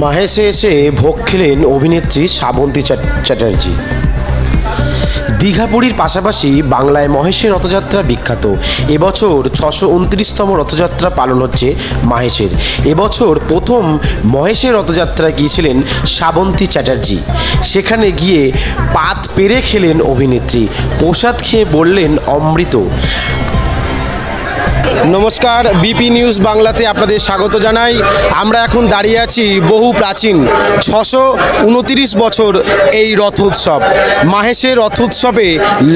মাহেশে এসে ভোগ খেলেন অভিনেত্রী শ্রাবন্তী চ্যাটার্জি। দীঘাপুরীর পাশাপাশি বাংলায় মহেশের রথযাত্রা বিখ্যাত। এবছর 629তম রথযাত্রা পালন হচ্ছে মাহেশের। এবছর প্রথম মহেশের রথযাত্রায় গিয়েছিলেন শ্রাবন্তী চ্যাটার্জি। সেখানে গিয়ে পাত পেরে খেলেন অভিনেত্রী, প্রসাদ খেয়ে বললেন অমৃত। নমস্কার, বিপি নিউজ বাংলাতে আপনাদের স্বাগত জানাই। আমরা এখন দাঁড়িয়ে আছি বহু প্রাচীন 629 বছর এই রথ উৎসব। মাহেশের রথ উৎসবে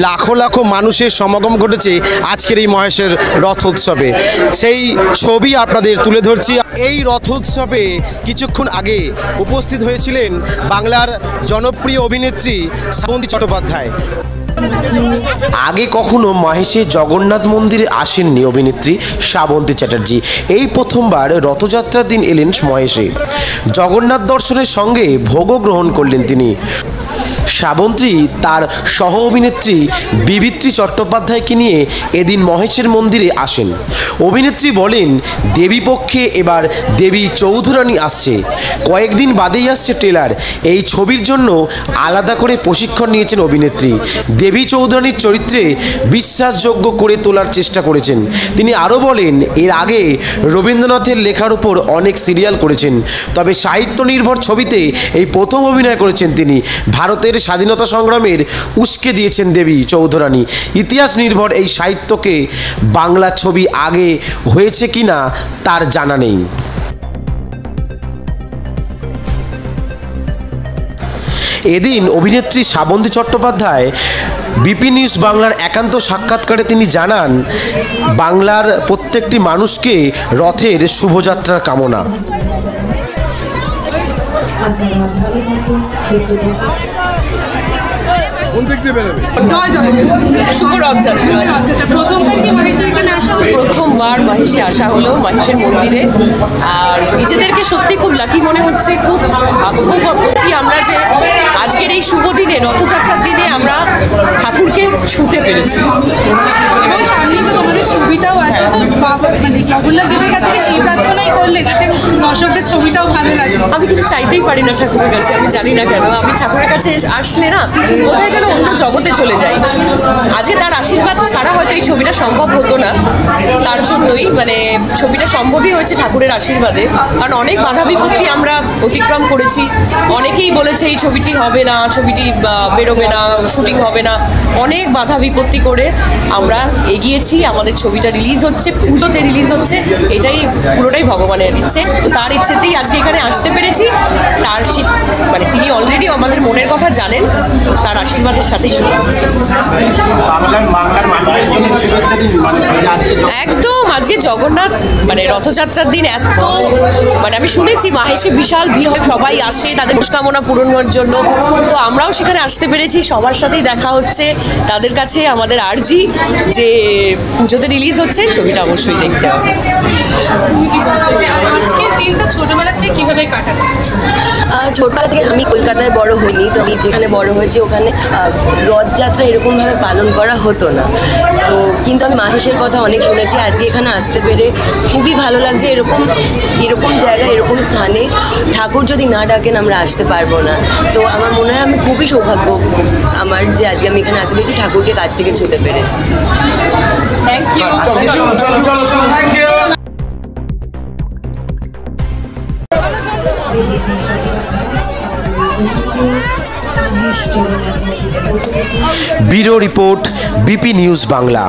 লাখো লাখো মানুষের সমাগম ঘটেছে আজকের এই মহেশের রথ উৎসবে। সেই ছবি আপনাদের তুলে ধরছি। এই রথ উৎসবে কিছুক্ষণ আগে উপস্থিত হয়েছিলেন বাংলার জনপ্রিয় অভিনেত্রী শ্রাবন্তী চট্টোপাধ্যায়। আগে কখনো মাহেশে জগন্নাথ মন্দিরে আসেননি অভিনেত্রী শ্রাবন্তী চ্যাটার্জি। এই প্রথমবার রথযাত্রার দিন এলেন মহেশে। জগন্নাথ দর্শনের সঙ্গে ভোগও গ্রহণ করলেন তিনি। শ্রাবন্তী তার সহ অভিনেত্রী বিবিত্রী চট্টোপাধ্যায়কে নিয়ে এদিন মহেশের মন্দিরে আসেন। অভিনেত্রী বলেন, দেবী পক্ষে এবার দেবী চৌধুরানী আসছে, কয়েকদিন বাদেই আসছে ট্রেলার। এই ছবির জন্য আলাদা করে প্রশিক্ষণ নিয়েছেন অভিনেত্রী। দেবী চৌধুরানীর চরিত্রে বিশ্বাসযোগ্য করে তোলার চেষ্টা করেছেন। তিনি আরও বলেন, এর আগে রবীন্দ্রনাথের লেখার উপর অনেক সিরিয়াল করেছেন, তবে সাহিত্য নির্ভর ছবিতে এই প্রথম অভিনয় করেছেন তিনি। ভারতের স্বাধীনতা সংগ্রামের উস্কে দিয়েছেন দেবী চৌধুরানী। ইতিহাস নির্ভর এই সাহিত্যকে বাংলা ছবি আগে হয়েছে কিনা তার জানা নেই। এদিন অভিনেত্রী শ্রাবন্তী চট্টোপাধ্যায় বিপি নিউজ বাংলার একান্ত সাক্ষাৎকারে তিনি জানান, বাংলার প্রত্যেকটি মানুষকে রথের শুভযাত্রার কামনা। প্রথমবার মহেশে আসা হলো, মহেশের মন্দিরে। আর নিজেদেরকে সত্যি খুব লাকি মনে হচ্ছে, খুব ভাগ্যবতী আমরা যে আজকের এই শুভ দিনে, রথযাত্রার দিনে আমরা ঠাকুরকে ছুঁতে পেরেছি। এবং সামনে তো তোমাদের ছবিটাও আছে, তো জগন্নাথ দেবের কাছে সেই প্রার্থনাই করলে যাতে দর্শকদের ছবিটাও ভালো লাগে। আমি কিছু চাইতেই পারি না ঠাকুরের কাছে, আমি জানি না কেন। আমি ঠাকুরের কাছে আসলে না কোথায় যেন অন্য জগতে চলে যাই। আজকে তার আশীর্বাদ ছাড়া হয়তো এই ছবিটা সম্ভব হতো না। তার জন্যই ছবিটা সম্ভবই হয়েছে ঠাকুরের আশীর্বাদে। কারণ অনেক বাধা বিপত্তি আমরা অতিক্রম করেছি। অনেকেই বলেছে এই ছবিটি হবে না, ছবিটি বেরোবে না, শুটিং হবে না। অনেক বাধা বিপত্তি করে আমরা এগিয়েছি। আমাদের ছবিটা রিলিজ হচ্ছে, পুজোতে রিলিজ হচ্ছে। এটাই পুরোটাই ভগবানের ইচ্ছে। তো তার ইচ্ছেতেই আজকে এখানে আসতে পেরেছি। তার তিনি অলরেডি আমাদের মনের কথা জানেন। তার আশীর্বাদের সাথেই শুরু হচ্ছে। একদম আজকে জগন্নাথ রথযাত্রার দিন এত আমি শুনেছি মাহেশে বিশাল ভিড় হয়, সবাই আসে তাদের মনস্কামনা পূরণের জন্য। তো আমরাও সেখানে আসতে পেরেছি, সবার সাথেই দেখা হচ্ছে। তাদের কাছে আমাদের আর্জি যে পুজোতে রিলিজ হচ্ছে, ছবিটা অবশ্যই দেখতে হবে। আজকের দিনটা ছোটবেলা থেকে কিভাবে কাটাতে? ছোটবেলা থেকে আমি কলকাতায় বড় হইনি, তো আমি যেখানে বড় হয়েছি ওখানে রথযাত্রা এরকমভাবে পালন করা হতো না। তো কিন্তু আমি মাহেশের কথা অনেক শুনেছি। আজকে এখানে আসতে পেরে খুবই ভালো লাগছে। এরকম জায়গায়, এরকম স্থানে ঠাকুর যদি না ডাকেন আমরা আসতে পারবো না। তো আমার মনে হয় আমি খুবই সৌভাগ্য আমার যে আজকে আমি এখানে আসতে পেরেছি, ঠাকুরকে কাছ থেকে ছুঁতে পেরেছি। Thank you. Bureau report, BP news Bangla.